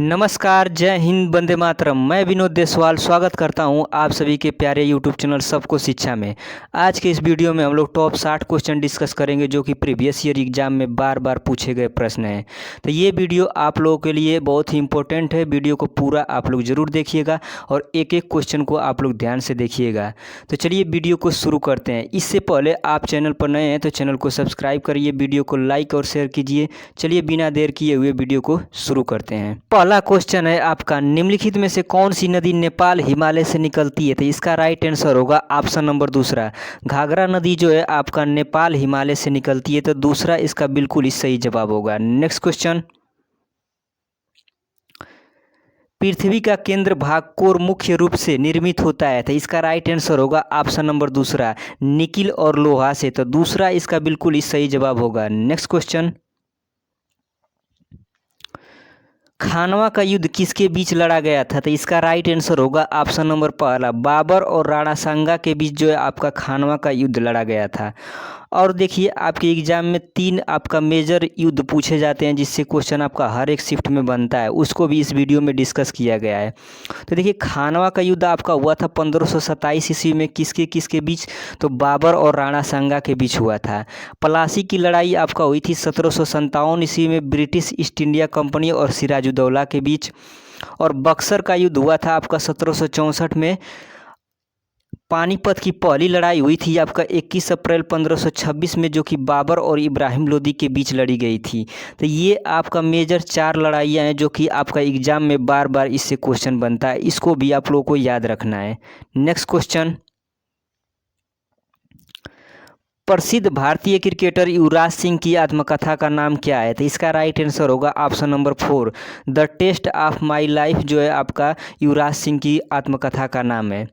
नमस्कार, जय हिंद, वंदे मातरम। मैं विनोद देसवाल स्वागत करता हूं आप सभी के प्यारे यूट्यूब चैनल सबको शिक्षा में। आज के इस वीडियो में हम लोग टॉप 60 क्वेश्चन डिस्कस करेंगे जो कि प्रीवियस ईयर एग्जाम में बार बार पूछे गए प्रश्न हैं। तो ये वीडियो आप लोगों के लिए बहुत ही इंपॉर्टेंट है। वीडियो को पूरा आप लोग ज़रूर देखिएगा और एक एक क्वेश्चन को आप लोग ध्यान से देखिएगा। तो चलिए वीडियो को शुरू करते हैं। इससे पहले आप चैनल पर नए हैं तो चैनल को सब्सक्राइब करिए, वीडियो को लाइक और शेयर कीजिए। चलिए बिना देर किए हुए वीडियो को शुरू करते हैं। पहला क्वेश्चन है आपका, निम्नलिखित में से कौन सी नदी नेपाल हिमालय से निकलती है? तो इसका राइट आंसर होगा ऑप्शन नंबर दूसरा, घाघरा नदी जो है आपका नेपाल हिमालय से निकलती है। तो दूसरा इसका बिल्कुल ही सही जवाब होगा। नेक्स्ट क्वेश्चन, पृथ्वी का केंद्र भाग कोर मुख्य रूप से निर्मित होता है। तो इसका राइट आंसर होगा ऑप्शन नंबर दूसरा, निकिल और लोहा से। तो दूसरा इसका बिल्कुल ही सही जवाब होगा। नेक्स्ट क्वेश्चन, खानवा का युद्ध किसके बीच लड़ा गया था? तो इसका राइट आंसर होगा ऑप्शन नंबर पहला, बाबर और राणा सांगा के बीच जो है आपका खानवा का युद्ध लड़ा गया था। और देखिए आपके एग्जाम में 3 आपका मेजर युद्ध पूछे जाते हैं जिससे क्वेश्चन आपका हर एक शिफ्ट में बनता है, उसको भी इस वीडियो में डिस्कस किया गया है। तो देखिए खानवा का युद्ध आपका हुआ था 1527 ईस्वी में, किसके किसके बीच? तो बाबर और राणा सांगा के बीच हुआ था। प्लासी की लड़ाई आपका हुई थी 1757 ईस्वी में, ब्रिटिश ईस्ट इंडिया कंपनी और सिराजुद्दौला के बीच। और बक्सर का युद्ध हुआ था आपका 1764 में। पानीपत की पहली लड़ाई हुई थी आपका 21 अप्रैल 1526 में, जो कि बाबर और इब्राहिम लोदी के बीच लड़ी गई थी। तो ये आपका मेजर 4 लड़ाइयाँ हैं जो कि आपका एग्जाम में बार बार इससे क्वेश्चन बनता है, इसको भी आप लोगों को याद रखना है। नेक्स्ट क्वेश्चन, प्रसिद्ध भारतीय क्रिकेटर युवराज सिंह की आत्मकथा का नाम क्या है? तो इसका राइट आंसर होगा option number 4, the test of my life जो है आपका युवराज सिंह की आत्मकथा का नाम है।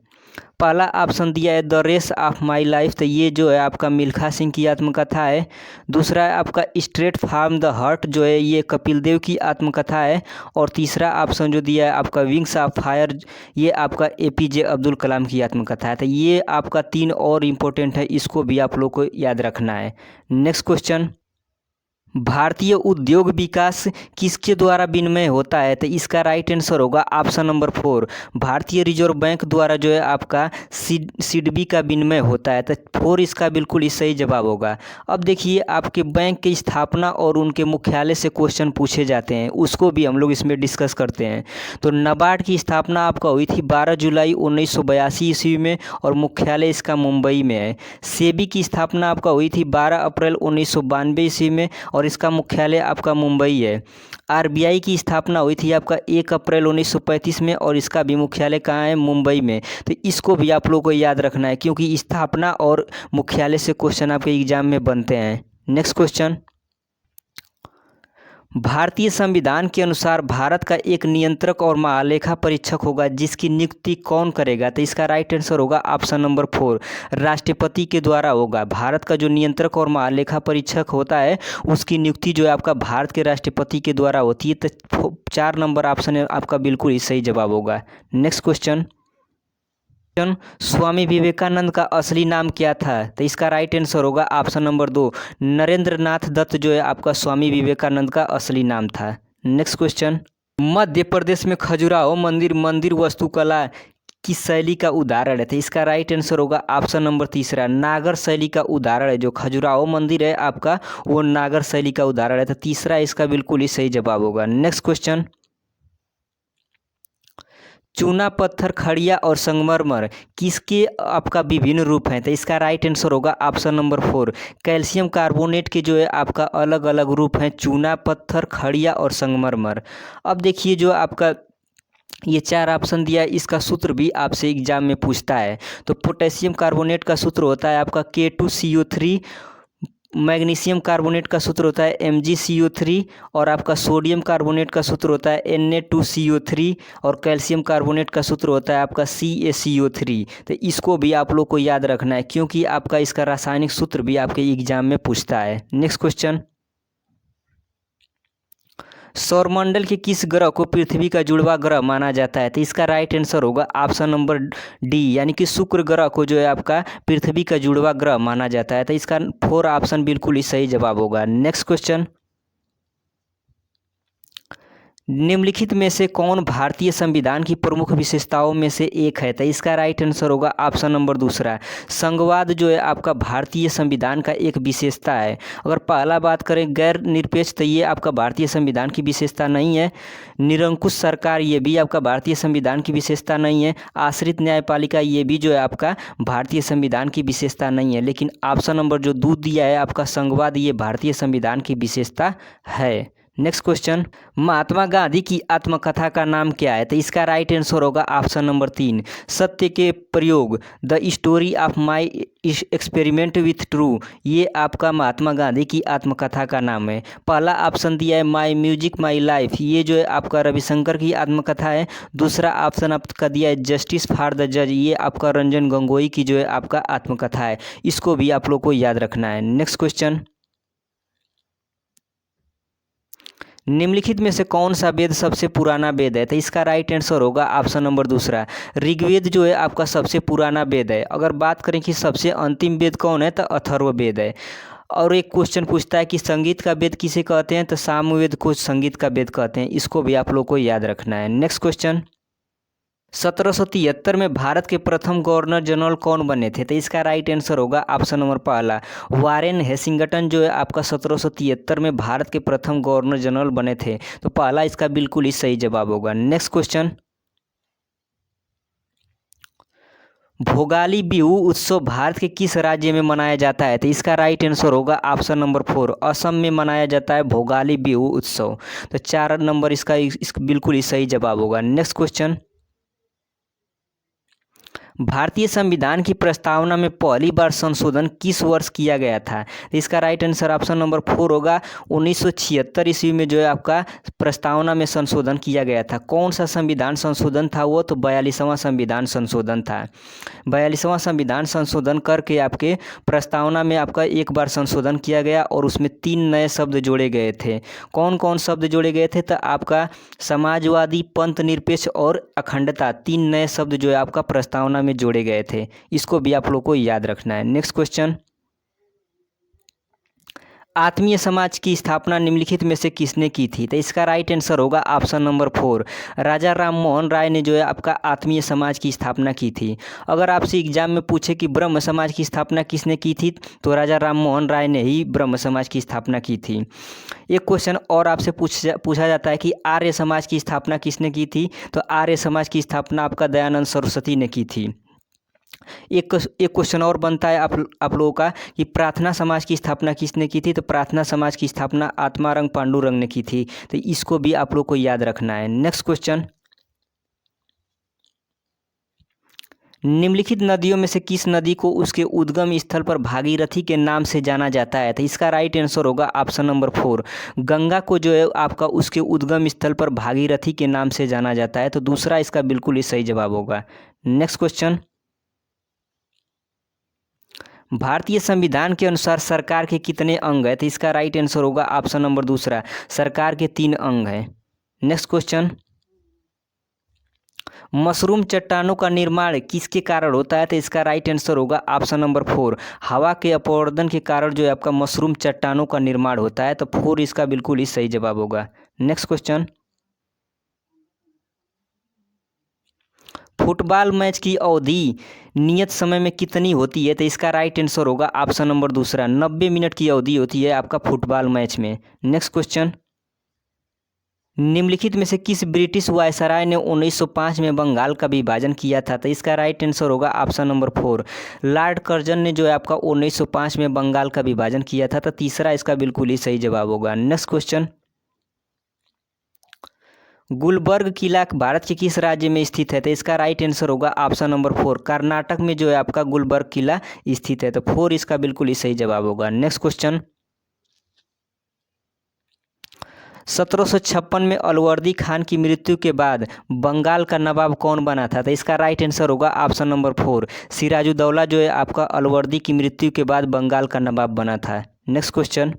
पहला ऑप्शन दिया है the race of my life, तो ये जो है आपका मिल्खा सिंह की आत्मकथा है। दूसरा है आपका स्ट्रेट फ्रॉम द हार्ट, जो है ये कपिल देव की आत्मकथा है। और तीसरा ऑप्शन जो दिया है आपका विंग्स ऑफ फायर, ये आपका एपीजे अब्दुल कलाम की आत्मकथा है। तो ये आपका 3 और इम्पोर्टेंट है, इसको भी आप लोग को याद रखना है। नेक्स्ट क्वेश्चन, भारतीय उद्योग विकास किसके द्वारा विनिमय होता है? तो इसका राइट आंसर होगा ऑप्शन नंबर 4, भारतीय रिजर्व बैंक द्वारा जो है आपका सिडबी का विनिमय होता है। तो 4 इसका बिल्कुल ही सही जवाब होगा। अब देखिए आपके बैंक की स्थापना और उनके मुख्यालय से क्वेश्चन पूछे जाते हैं, उसको भी हम लोग इसमें डिस्कस करते हैं। तो नाबार्ड की स्थापना आपका हुई थी 12 जुलाई 1982 ईस्वी में और मुख्यालय इसका मुंबई में है। सेबी की स्थापना आपका हुई थी 12 अप्रैल 1992 ईस्वी में और इसका मुख्यालय आपका मुंबई है। आरबीआई की स्थापना हुई थी आपका 1 अप्रैल 1935 में और इसका भी मुख्यालय कहाँ है? मुंबई में। तो इसको भी आप लोगों को याद रखना है क्योंकि स्थापना और मुख्यालय से क्वेश्चन आपके एग्जाम में बनते हैं। नेक्स्ट क्वेश्चन, भारतीय संविधान के अनुसार भारत का एक नियंत्रक और महालेखा परीक्षक होगा जिसकी नियुक्ति कौन करेगा? तो इसका राइट आंसर होगा ऑप्शन नंबर 4, राष्ट्रपति के द्वारा होगा। भारत का जो नियंत्रक और महालेखा परीक्षक होता है उसकी नियुक्ति जो है आपका भारत के राष्ट्रपति के द्वारा होती है। तो 4 नंबर ऑप्शन आपका बिल्कुल ही सही जवाब होगा। नेक्स्ट क्वेश्चन, स्वामी विवेकानंद का असली नाम क्या था? तो इसका राइट आंसर होगा ऑप्शन नंबर 2, नरेंद्र नाथ दत्त जो है आपका स्वामी विवेकानंद का असली नाम था। नेक्स्ट क्वेश्चन, मध्य प्रदेश में खजुराहो मंदिर मंदिर वास्तुकला किस शैली का उदाहरण है? तो इसका राइट आंसर होगा ऑप्शन नंबर तीसरा, नागर शैली का उदाहरण है। जो खजुराहो मंदिर है आपका वो नागर शैली का उदाहरण है। तो तीसरा इसका बिल्कुल ही सही जवाब होगा। नेक्स्ट क्वेश्चन, चूना पत्थर, खड़िया और संगमरमर किसके आपका विभिन्न रूप हैं? तो इसका राइट आंसर होगा ऑप्शन नंबर 4, कैल्शियम कार्बोनेट के जो है आपका अलग अलग रूप हैं, चूना पत्थर, खड़िया और संगमरमर। अब देखिए जो आपका ये 4 ऑप्शन दिया है इसका सूत्र भी आपसे एग्जाम में पूछता है। तो पोटेशियम कार्बोनेट का सूत्र होता है आपका K2CO3, मैग्नीशियम कार्बोनेट का सूत्र होता है MgCO3 और आपका सोडियम कार्बोनेट का सूत्र होता है Na2CO3 और कैल्शियम कार्बोनेट का सूत्र होता है आपका CaCO3। तो इसको भी आप लोग को याद रखना है क्योंकि आपका इसका रासायनिक सूत्र भी आपके एग्जाम में पूछता है। नेक्स्ट क्वेश्चन, सौरमंडल के किस ग्रह को पृथ्वी का जुड़वा ग्रह माना जाता है? तो इसका राइट आंसर होगा ऑप्शन नंबर डी, यानी कि शुक्र ग्रह को जो है आपका पृथ्वी का जुड़वा ग्रह माना जाता है। तो इसका 4 ऑप्शन बिल्कुल ही सही जवाब होगा। नेक्स्ट क्वेश्चन, निम्नलिखित में से कौन भारतीय संविधान की प्रमुख विशेषताओं में से एक है? तो इसका राइट आंसर होगा ऑप्शन नंबर दूसरा, संघवाद जो है आपका भारतीय संविधान का एक विशेषता है। अगर पहला बात करें गैर निरपेक्ष, तो ये आपका भारतीय संविधान की विशेषता नहीं है। निरंकुश सरकार, ये भी आपका भारतीय संविधान की विशेषता नहीं है। आश्रित न्यायपालिका, ये भी जो है आपका भारतीय संविधान की विशेषता नहीं है। लेकिन ऑप्शन नंबर जो दूध दिया है आपका संघवाद, ये भारतीय संविधान की विशेषता है। नेक्स्ट क्वेश्चन, महात्मा गांधी की आत्मकथा का नाम क्या है? तो इसका राइट आंसर होगा ऑप्शन नंबर 3, सत्य के प्रयोग, the story of my experiment with true. ये आपका महात्मा गांधी की आत्मकथा का नाम है। पहला ऑप्शन दिया है माई म्यूजिक माई लाइफ, ये जो है आपका रविशंकर की आत्मकथा है। दूसरा ऑप्शन आपका दिया है जस्टिस फॉर द जज, ये आपका रंजन गोगोई की जो है आपका आत्मकथा है। इसको भी आप लोग को याद रखना है। नेक्स्ट क्वेश्चन, निम्नलिखित में से कौन सा वेद सबसे पुराना वेद है? तो इसका राइट आंसर होगा ऑप्शन नंबर दूसरा, ऋग्वेद जो है आपका सबसे पुराना वेद है। अगर बात करें कि सबसे अंतिम वेद कौन है, तो अथर्ववेद है। और एक क्वेश्चन पूछता है कि संगीत का वेद किसे कहते हैं? तो सामवेद को संगीत का वेद कहते हैं। इसको भी आप लोग को याद रखना है। नेक्स्ट क्वेश्चन, 1773 में भारत के प्रथम गवर्नर जनरल कौन बने थे? तो इसका राइट आंसर होगा ऑप्शन नंबर पहला, वारेन हेसिंगटन जो है आपका 1773 में भारत के प्रथम गवर्नर जनरल बने थे। तो पहला इसका बिल्कुल ही सही जवाब होगा। नेक्स्ट क्वेश्चन, भोगाली बिहू उत्सव भारत के किस राज्य में मनाया जाता है? तो इसका राइट आंसर होगा ऑप्शन नंबर 4, असम में मनाया जाता है भोगाली बिहू उत्सव। तो 4 नंबर इसका बिल्कुल ही सही जवाब होगा। नेक्स्ट क्वेश्चन, भारतीय संविधान की प्रस्तावना में पहली बार संशोधन किस वर्ष किया गया था? इसका राइट आंसर ऑप्शन नंबर 4 होगा, 1976 ईस्वी में जो है आपका प्रस्तावना में संशोधन किया गया था। कौन सा संविधान संशोधन था वो? तो 42वां संविधान संशोधन था। 42वां संविधान संशोधन करके आपके प्रस्तावना में आपका एक बार संशोधन किया गया और उसमें 3 नए शब्द जोड़े गए थे। कौन कौन शब्द जोड़े गए थे? तो आपका समाजवादी, पंथ निरपेक्ष और अखंडता, 3 नए शब्द जो है आपका प्रस्तावना में जोड़े गए थे। इसको भी आप लोग को याद रखना है। नेक्स्ट क्वेश्चन, आत्मीय समाज की स्थापना निम्नलिखित में से किसने की थी? तो इसका राइट आंसर होगा ऑप्शन नंबर 4, राजा राम मोहन राय ने जो है आपका आत्मीय समाज की स्थापना की थी। अगर आपसे एग्जाम में पूछे कि ब्रह्म समाज की स्थापना किसने की थी, तो राजा राम मोहन राय ने ही ब्रह्म समाज की स्थापना की थी। एक क्वेश्चन और आपसे पूछा जाता है कि आर्य समाज की स्थापना किसने की थी? तो आर्य समाज की स्थापना आपका दयानंद सरस्वती ने की थी। एक क्वेश्चन और बनता है आप लोगों का कि प्रार्थना समाज की स्थापना किसने की थी? तो प्रार्थना समाज की स्थापना आत्मारंग पांडुरंग ने की थी। तो इसको भी आप लोग को याद रखना है। नेक्स्ट क्वेश्चन, निम्नलिखित नदियों में से किस नदी को उसके उद्गम स्थल पर भागीरथी के नाम से जाना जाता है? तो इसका राइट आंसर होगा ऑप्शन नंबर 4, गंगा को जो है आपका उसके उद्गम स्थल पर भागीरथी के नाम से जाना जाता है। तो दूसरा इसका बिल्कुल ही सही जवाब होगा। नेक्स्ट क्वेश्चन, भारतीय संविधान के अनुसार सरकार के कितने अंग हैं? तो इसका राइट आंसर होगा ऑप्शन नंबर दूसरा, सरकार के 3 अंग हैं। नेक्स्ट क्वेश्चन, मशरूम चट्टानों का निर्माण किसके कारण होता है? तो इसका राइट आंसर होगा ऑप्शन नंबर 4, हवा के अपवर्तन के कारण जो है आपका मशरूम चट्टानों का निर्माण होता है। तो 4 इसका बिल्कुल ही सही जवाब होगा। नेक्स्ट क्वेश्चन, फुटबॉल मैच की अवधि नियत समय में कितनी होती है? तो इसका राइट आंसर होगा ऑप्शन नंबर दूसरा, 90 मिनट की अवधि होती है आपका फुटबॉल मैच में। नेक्स्ट क्वेश्चन, निम्नलिखित में से किस ब्रिटिश वायसराय ने 1905 में बंगाल का विभाजन किया था? तो इसका राइट आंसर होगा ऑप्शन नंबर 4, लॉर्ड कर्जन ने जो है आपका 1905 में बंगाल का विभाजन किया था। तो तीसरा इसका बिल्कुल ही सही जवाब होगा। नेक्स्ट क्वेश्चन, गुलबर्ग किला भारत के किस राज्य में स्थित है? तो इसका राइट आंसर होगा ऑप्शन नंबर 4, कर्नाटक में जो है आपका गुलबर्ग किला स्थित है। तो 4 इसका बिल्कुल ही सही जवाब होगा। नेक्स्ट क्वेश्चन, 1756 में अलवर्दी खान की मृत्यु के बाद बंगाल का नवाब कौन बना था? तो इसका राइट आंसर होगा ऑप्शन नंबर 4, सिराजुद्दौला जो है आपका अलवर्दी की मृत्यु के बाद बंगाल का नवाब बना था। नेक्स्ट क्वेश्चन,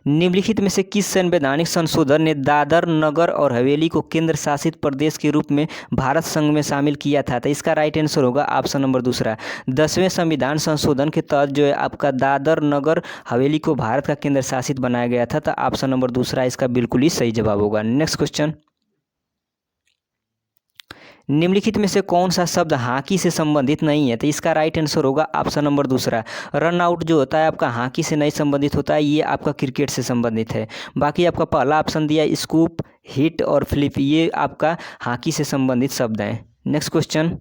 निम्नलिखित में से किस संवैधानिक संशोधन ने दादर नगर और हवेली को केंद्र शासित प्रदेश के रूप में भारत संघ में शामिल किया था? तो इसका राइट आंसर होगा ऑप्शन नंबर दूसरा, 10वें संविधान संशोधन के तहत जो है आपका दादर नगर हवेली को भारत का केंद्र शासित बनाया गया था। तो ऑप्शन नंबर दूसरा इसका बिल्कुल ही सही जवाब होगा। नेक्स्ट क्वेश्चन, निम्नलिखित में से कौन सा शब्द हॉकी से संबंधित नहीं है? तो इसका राइट आंसर होगा ऑप्शन नंबर दूसरा, रन आउट जो होता है आपका हॉकी से नहीं संबंधित होता है, ये आपका क्रिकेट से संबंधित है। बाकी आपका पहला ऑप्शन दिया स्कूप, हिट और फ्लिप, ये आपका हॉकी से संबंधित शब्द हैं। नेक्स्ट क्वेश्चन,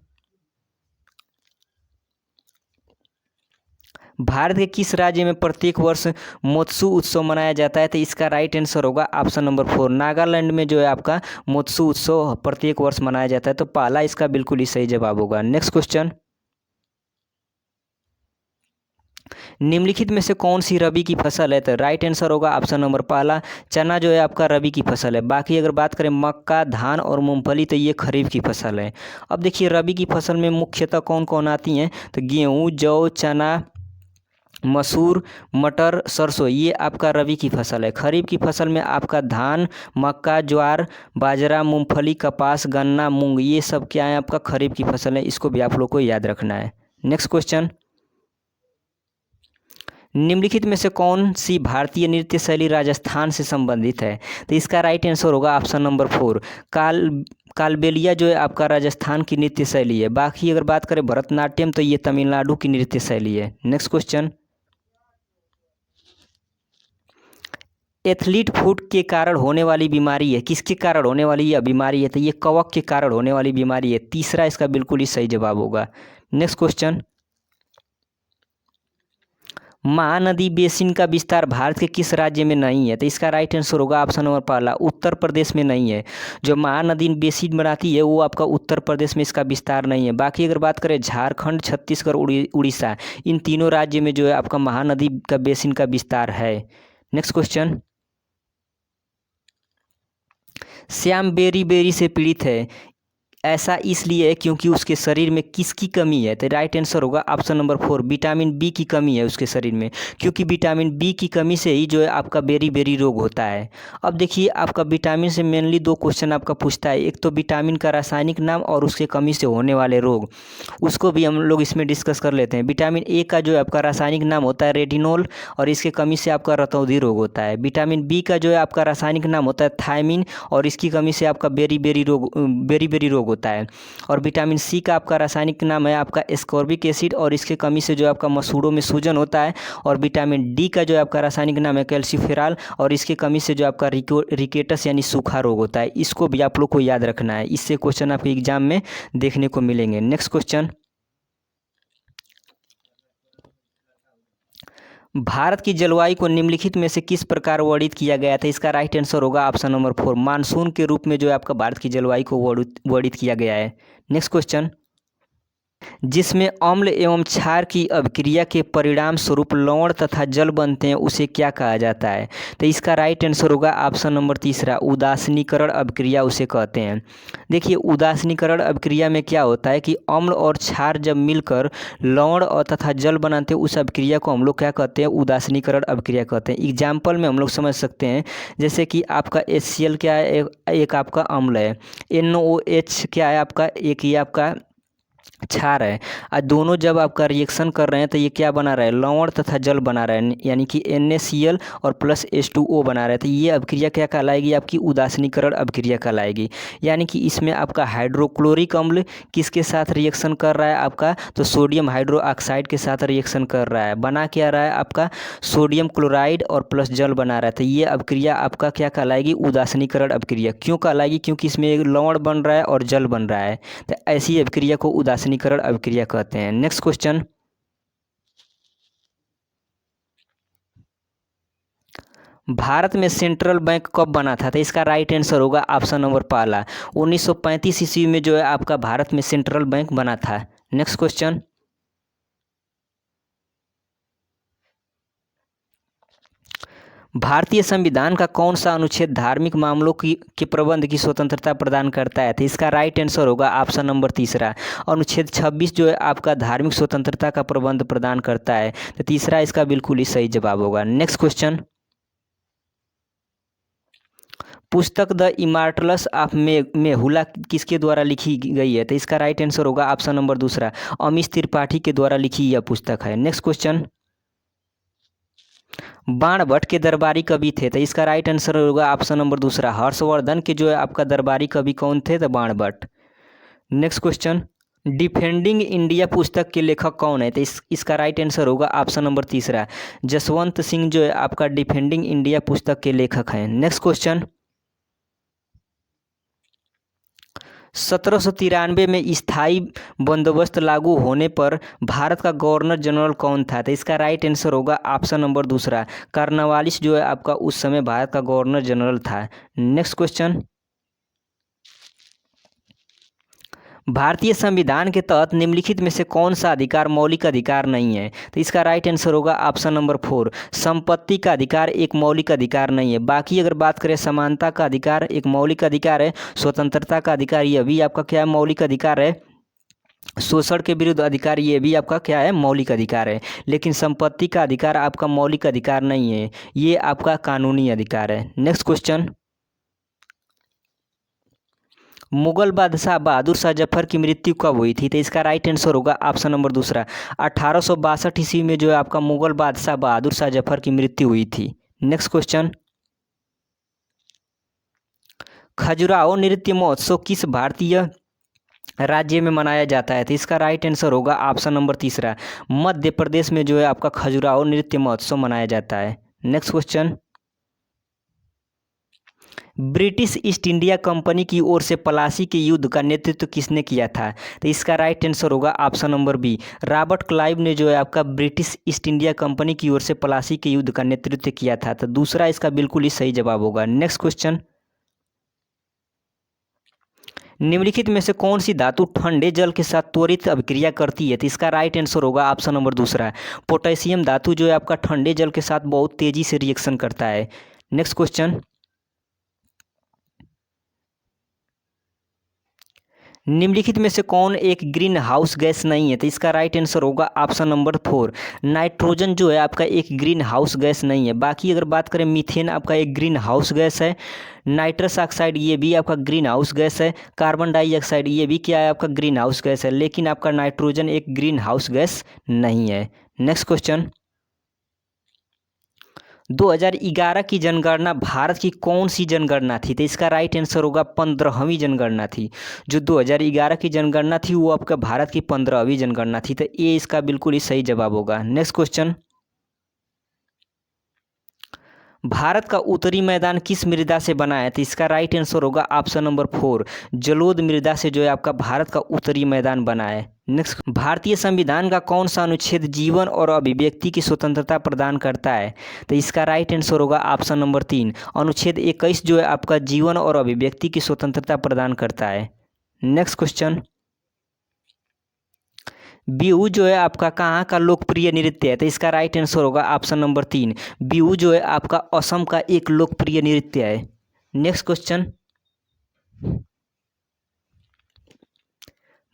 भारत के किस राज्य में प्रत्येक वर्ष मोत्सु उत्सव मनाया जाता है? तो इसका राइट आंसर होगा ऑप्शन नंबर 4, नागालैंड में जो है आपका मोत्सु उत्सव प्रत्येक वर्ष मनाया जाता है। तो पहला इसका बिल्कुल ही सही जवाब होगा। नेक्स्ट क्वेश्चन, निम्नलिखित में से कौन सी रबी की फसल है? तो राइट आंसर होगा ऑप्शन नंबर पहला, चना जो है आपका रबी की फसल है। बाकी अगर बात करें मक्का, धान और मूंगफली, तो ये खरीफ की फसल है। अब देखिए रबी की फसल में मुख्यतः कौन कौन आती हैं? तो गेहूँ, जौ, चना, मसूर, मटर, सरसों, ये आपका रबी की फसल है। खरीफ की फसल में आपका धान, मक्का, ज्वार, बाजरा, मूंगफली, कपास, गन्ना, मूंग, ये सब क्या है आपका खरीफ की फसल है। इसको भी आप लोग को याद रखना है। नेक्स्ट क्वेश्चन, निम्नलिखित में से कौन सी भारतीय नृत्य शैली राजस्थान से संबंधित है? तो इसका राइट आंसर होगा ऑप्शन नंबर 4, कालबेलिया जो है आपका राजस्थान की नृत्य शैली है। बाकी अगर बात करें भरतनाट्यम, तो ये तमिलनाडु की नृत्य शैली है। नेक्स्ट क्वेश्चन, एथलीट फुट के कारण होने वाली बीमारी है, किसके कारण होने वाली यह बीमारी है? तो ये कवक के कारण होने वाली बीमारी है। तीसरा इसका बिल्कुल ही सही जवाब होगा। नेक्स्ट क्वेश्चन, महानदी बेसिन का विस्तार भारत के किस राज्य में नहीं है? तो इसका राइट आंसर होगा ऑप्शन नंबर पहला, उत्तर प्रदेश में नहीं है। जो महानदी बेसिन बनाती है वो आपका उत्तर प्रदेश में इसका विस्तार नहीं है। बाकी अगर बात करें झारखंड, छत्तीसगढ़, उड़ीसा, इन तीनों राज्य में जो है आपका महानदी का बेसिन का विस्तार है। Next question, Shyam beriberi से पीड़ित है, ऐसा इसलिए है क्योंकि उसके शरीर में किसकी कमी है? तो राइट आंसर होगा ऑप्शन नंबर 4, विटामिन बी की कमी है उसके शरीर में, क्योंकि विटामिन बी की कमी से ही जो है आपका बेरी बेरी रोग होता है। अब देखिए आपका विटामिन से मेनली 2 क्वेश्चन आपका पूछता है, एक तो विटामिन का रासायनिक नाम और उसके कमी से होने वाले रोग, उसको भी हम लोग इसमें डिस्कस कर लेते हैं। विटामिन ए का जो है आपका रासायनिक नाम होता है रेटिनोल, और इसके कमी से आपका रतौंधी रोग होता है। विटामिन बी का जो है आपका रासायनिक नाम होता है थायमिन, और इसकी कमी से आपका बेरी बेरी रोग होता है। और विटामिन सी का आपका रासायनिक नाम है आपका एस्कॉर्बिक एसिड, और इसके कमी से जो आपका मसूड़ों में सूजन होता है। और विटामिन डी का जो आपका रासायनिक नाम है कैल्सीफेरॉल, और इसके कमी से जो आपका रिकेटस यानी सूखा रोग होता है। इसको भी आप लोग को याद रखना है, इससे क्वेश्चन आपके एग्जाम में देखने को मिलेंगे। नेक्स्ट क्वेश्चन, भारत की जलवायु को निम्नलिखित में से किस प्रकार वर्णित किया गया था? इसका राइट आंसर होगा ऑप्शन नंबर 4, मानसून के रूप में जो है आपका भारत की जलवायु को वर्णित किया गया है। नेक्स्ट क्वेश्चन, जिसमें अम्ल एवं क्षार की अभिक्रिया के परिणाम स्वरूप लवण तथा जल बनते हैं, उसे क्या कहा जाता है? तो इसका राइट आंसर होगा ऑप्शन नंबर तीसरा, उदासीनीकरण अभिक्रिया उसे कहते हैं। देखिए उदासीनीकरण अभिक्रिया में क्या होता है कि अम्ल और क्षार जब मिलकर लवण और तथा जल बनाते हैं, उस अभिक्रिया को हम लोग क्या कहते हैं? उदासीनीकरण अभिक्रिया कहते हैं। एग्जाम्पल में हम लोग समझ सकते हैं, जैसे कि आपका HCl क्या है? एक आपका अम्ल है, NOH क्या है आपका? एक ये आपका क्षार है। और दोनों जब आपका रिएक्शन कर रहे हैं तो ये क्या बना रहा है? लवण तथा जल बना रहा है, यानी कि NaCl और प्लस H2O बना रहा है। तो ये अभिक्रिया क्या कहलाएगी? आपकी उदासीनीकरण अभिक्रिया कहलाएगी। यानी कि इसमें आपका हाइड्रोक्लोरिक अम्ल किसके साथ रिएक्शन कर रहा है आपका? तो सोडियम हाइड्रोक्साइड के साथ रिएक्शन कर रहा है। बना क्या रहा है आपका? सोडियम क्लोराइड और प्लस जल बना रहा है। तो ये अभिक्रिया आपका क्या कहलाएगी? उदासीनीकरण अभिक्रिया। क्यों कहलाएगी? क्योंकि इसमें लवण बन रहा है और जल बन रहा है। तो ऐसी अभिक्रिया को उदासीनीकरण अभिक्रिया कहते हैं। नेक्स्ट क्वेश्चन, भारत में सेंट्रल बैंक कब बना था? तो इसका राइट आंसर होगा ऑप्शन नंबर पहला, 1935 ईस्वी में जो है आपका भारत में सेंट्रल बैंक बना था। नेक्स्ट क्वेश्चन, भारतीय संविधान का कौन सा अनुच्छेद धार्मिक मामलों के प्रबंध की स्वतंत्रता प्रदान करता है? तो इसका राइट आंसर होगा ऑप्शन नंबर तीसरा, अनुच्छेद 26 जो है आपका धार्मिक स्वतंत्रता का प्रबंध प्रदान करता है। तो तीसरा इसका बिल्कुल ही सही जवाब होगा। नेक्स्ट क्वेश्चन, पुस्तक द इमार्टल्स ऑफ मेहुला किसके द्वारा लिखी गई है? तो इसका राइट आंसर होगा ऑप्शन नंबर दूसरा, अमीश त्रिपाठी के द्वारा लिखी यह पुस्तक है। नेक्स्ट क्वेश्चन, बाणभट्ट के दरबारी कवि थे? तो इसका राइट आंसर होगा ऑप्शन नंबर दूसरा, हर्षवर्धन के जो है आपका दरबारी कवि कौन थे? तो Banabhatta. Next question, defending India पुस्तक के लेखक कौन है? तो इसका राइट आंसर होगा ऑप्शन नंबर तीसरा, जसवंत सिंह जो है आपका डिफेंडिंग इंडिया पुस्तक के लेखक हैं। नेक्स्ट क्वेश्चन, 1793 में स्थायी बंदोबस्त लागू होने पर भारत का गवर्नर जनरल कौन था? तो इसका राइट आंसर होगा ऑप्शन नंबर दूसरा, कॉर्नवालिस जो है आपका उस समय भारत का गवर्नर जनरल था। नेक्स्ट क्वेश्चन, भारतीय संविधान के तहत निम्नलिखित में से कौन सा अधिकार मौलिक अधिकार नहीं है? तो इसका राइट आंसर होगा ऑप्शन नंबर 4, संपत्ति का अधिकार एक मौलिक अधिकार नहीं है। बाकी अगर बात करें समानता का अधिकार एक मौलिक अधिकार है, स्वतंत्रता का अधिकार यह भी आपका क्या है मौलिक अधिकार है, शोषण के विरुद्ध अधिकार ये भी आपका क्या है मौलिक अधिकार है। लेकिन संपत्ति का अधिकार आपका मौलिक अधिकार नहीं है, ये आपका कानूनी अधिकार है। नेक्स्ट क्वेश्चन, मुगल बादशाह बहादुर शाह जफर की मृत्यु कब हुई थी? तो इसका राइट आंसर होगा ऑप्शन नंबर दूसरा, 1862 ईस्वी में जो है आपका मुगल बादशाह बहादुर शाह जफर की मृत्यु हुई थी। नेक्स्ट क्वेश्चन, खजुराहो नृत्य महोत्सव किस भारतीय राज्य में मनाया जाता है? तो इसका राइट आंसर होगा ऑप्शन नंबर तीसरा, मध्य प्रदेश में जो है आपका खजुराहो नृत्य महोत्सव मनाया जाता है। Next question, British east India company की ओर से प्लासी के युद्ध का नेतृत्व किसने किया था? तो इसका राइट आंसर होगा option number B, Robert Clive ने जो है आपका ब्रिटिश ईस्ट इंडिया कंपनी की ओर से प्लासी के युद्ध का नेतृत्व किया था। तो दूसरा इसका बिल्कुल ही सही जवाब होगा। नेक्स्ट क्वेश्चन, निम्नलिखित में से कौन सी धातु ठंडे जल के साथ त्वरित अभिक्रिया करती है? तो इसका राइट आंसर होगा ऑप्शन नंबर दूसरा, पोटेशियम धातु जो है आपका ठंडे जल के साथ बहुत तेजी से रिएक्शन करता है। नेक्स्ट क्वेश्चन, निम्नलिखित में से कौन एक ग्रीन हाउस गैस नहीं है? तो इसका राइट आंसर होगा ऑप्शन नंबर 4, नाइट्रोजन जो है आपका एक ग्रीन हाउस गैस नहीं है। बाकी अगर बात करें मीथेन आपका एक ग्रीन हाउस गैस है, नाइट्रस ऑक्साइड ये भी आपका ग्रीन हाउस गैस है, कार्बन डाइऑक्साइड ये भी क्या है आपका ग्रीन हाउस गैस है, लेकिन आपका नाइट्रोजन एक ग्रीन हाउस गैस नहीं है। नेक्स्ट क्वेश्चन, 2011 की जनगणना भारत की कौन सी जनगणना थी? तो इसका राइट आंसर होगा 15वीं जनगणना थी। जो 2011 की जनगणना थी वो आपका भारत की 15वीं जनगणना थी। तो ये इसका बिल्कुल ही सही जवाब होगा। नेक्स्ट क्वेश्चन, भारत का उत्तरी मैदान किस मृदा से बना है? तो इसका राइट आंसर होगा ऑप्शन नंबर 4, जलोद मृदा से जो है आपका भारत का उत्तरी मैदान बना है। नेक्स्ट, भारतीय संविधान का कौन सा अनुच्छेद जीवन और अभिव्यक्ति की स्वतंत्रता प्रदान करता है? तो इसका राइट आंसर होगा ऑप्शन नंबर 3, अनुच्छेद 21 जो है आपका जीवन और अभिव्यक्ति की स्वतंत्रता प्रदान करता है। नेक्स्ट क्वेश्चन, बिहू जो है आपका कहाँ का लोकप्रिय नृत्य है? तो इसका राइट आंसर होगा ऑप्शन नंबर 3, बिहू जो है आपका असम का एक लोकप्रिय नृत्य है। नेक्स्ट क्वेश्चन,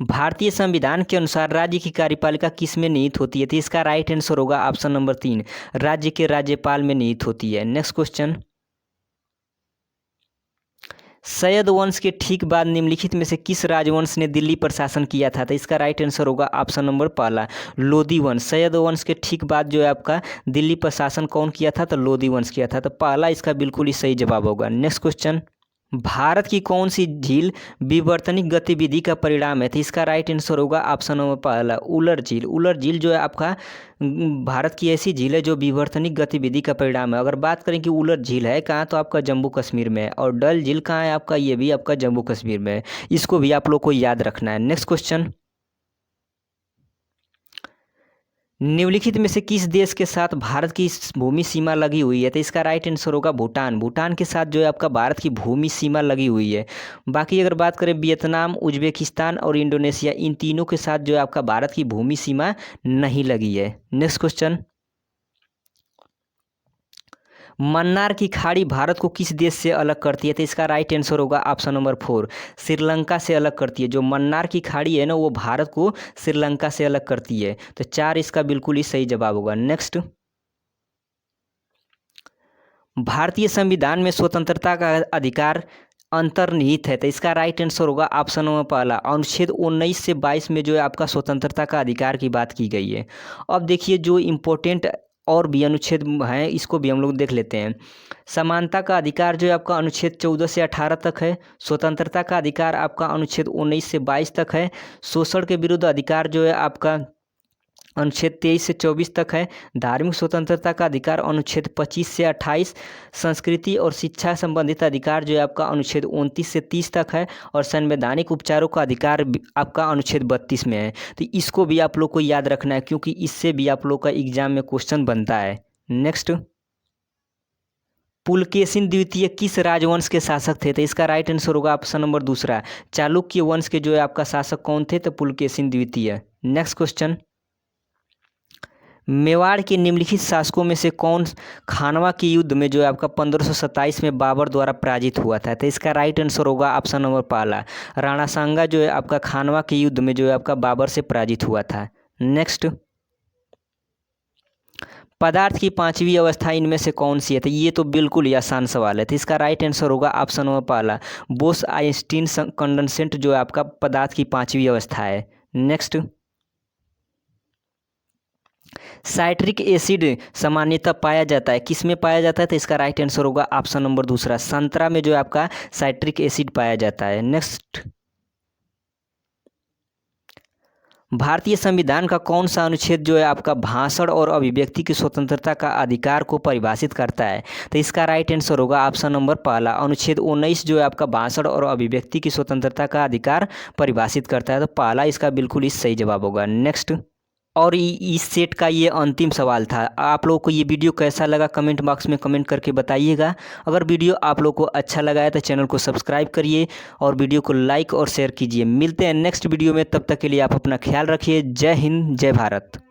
भारतीय संविधान के अनुसार राज्य की कार्यपालिका किस में निहित होती है? तो इसका राइट आंसर होगा ऑप्शन नंबर 3, राज्य के राज्यपाल में निहित होती है। नेक्स्ट क्वेश्चन, सैयद वंश के ठीक बाद निम्नलिखित में से किस राजवंश ने दिल्ली पर शासन किया था? तो इसका राइट आंसर होगा ऑप्शन नंबर पहला, लोधी वंश। सैयद वंश के ठीक बाद जो है आपका दिल्ली पर शासन कौन किया था? तो लोधी वंश किया था। तो पहला इसका बिल्कुल ही सही जवाब होगा। नेक्स्ट क्वेश्चन, भारत की कौन सी झील विवर्तनिक गतिविधि का परिणाम है? तो इसका राइट आंसर होगा ऑप्शन नंबर पहला, उलर झील। उलर झील जो है आपका भारत की ऐसी झील है जो विवर्तनिक गतिविधि का परिणाम है। अगर बात करें कि उलर झील है कहाँ, तो आपका जम्मू कश्मीर में है, और डल झील कहाँ है आपका, ये भी आपका जम्मू कश्मीर में है। इसको भी आप लोग को याद रखना है। नेक्स्ट क्वेश्चन, निम्नलिखित में से किस देश के साथ भारत की भूमि सीमा लगी हुई है? तो इसका राइट आंसर होगा भूटान। भूटान के साथ जो है आपका भारत की भूमि सीमा लगी हुई है। बाकी अगर बात करें वियतनाम, उज्बेकिस्तान और इंडोनेशिया, इन तीनों के साथ जो है आपका भारत की भूमि सीमा नहीं लगी है। नेक्स्ट क्वेश्चन, मन्नार की खाड़ी भारत को किस देश से अलग करती है? तो इसका राइट आंसर होगा ऑप्शन नंबर 4, श्रीलंका से अलग करती है। जो मन्नार की खाड़ी है ना वो भारत को श्रीलंका से अलग करती है। तो 4 इसका बिल्कुल ही सही जवाब होगा। नेक्स्ट, भारतीय संविधान में स्वतंत्रता का अधिकार अंतर्निहित है। तो इसका राइट आंसर होगा ऑप्शन नंबर पहला, अनुच्छेद 19 से 22 में जो है आपका स्वतंत्रता का अधिकार की बात की गई है। अब देखिए जो इम्पोर्टेंट और भी अनुच्छेद हैं, इसको भी हम लोग देख लेते हैं। समानता का अधिकार जो है आपका अनुच्छेद 14 से 18 तक है। स्वतंत्रता का अधिकार आपका अनुच्छेद 19 से 22 तक है। शोषण के विरुद्ध अधिकार जो है आपका अनुच्छेद 23 से 24 तक है। धार्मिक स्वतंत्रता का अधिकार अनुच्छेद 25 से 28। संस्कृति और शिक्षा संबंधित अधिकार जो है आपका अनुच्छेद 29 से 30 तक है। और संवैधानिक उपचारों का अधिकार आपका अनुच्छेद 32 में है। तो इसको भी आप लोग को याद रखना है, क्योंकि इससे भी आप लोग का एग्जाम में क्वेश्चन बनता है। नेक्स्ट, पुलकेशिन द्वितीय किस राजवंश के शासक थे? तो इसका राइट आंसर होगा ऑप्शन नंबर दूसरा, चालुक्य वंश के जो है आपका शासक कौन थे? तो पुलकेशिन द्वितीय। नेक्स्ट क्वेश्चन, मेवाड़ के निम्नलिखित शासकों में से कौन खानवा के युद्ध में जो है आपका 1527 में बाबर द्वारा पराजित हुआ था? तो इसका राइट आंसर होगा ऑप्शन नंबर पहला, राणा सांगा जो है आपका खानवा के युद्ध में जो है आपका बाबर से पराजित हुआ था। नेक्स्ट, पदार्थ की पांचवी अवस्था इनमें से कौन सी है? तो ये तो बिल्कुल ही आसान सवाल है। तो इसका राइट आंसर होगा ऑप्शन नंबर पहला, बोस आइंस्टीन कंडेंसेट जो है आपका पदार्थ की पांचवी अवस्था है। नेक्स्ट, साइट्रिक एसिड सामान्यतः पाया जाता है, किस में पाया जाता है? तो इसका राइट आंसर होगा ऑप्शन नंबर दूसरा, संतरा में जो है आपका साइट्रिक एसिड पाया जाता है। नेक्स्ट, भारतीय संविधान का कौन सा अनुच्छेद जो है आपका भाषण और अभिव्यक्ति की स्वतंत्रता का अधिकार को परिभाषित करता है? तो इसका राइट आंसर होगा ऑप्शन नंबर पहला, अनुच्छेद 19 जो है आपका भाषण और अभिव्यक्ति की स्वतंत्रता का अधिकार परिभाषित करता है। तो पहला इसका बिल्कुल ही सही जवाब होगा। नेक्स्ट, और इस सेट का ये अंतिम सवाल था। आप लोगों को ये वीडियो कैसा लगा कमेंट बॉक्स में कमेंट करके बताइएगा। अगर वीडियो आप लोगों को अच्छा लगा है तो चैनल को सब्सक्राइब करिए और वीडियो को लाइक और शेयर कीजिए। मिलते हैं नेक्स्ट वीडियो में, तब तक के लिए आप अपना ख्याल रखिए। जय हिंद, जय भारत।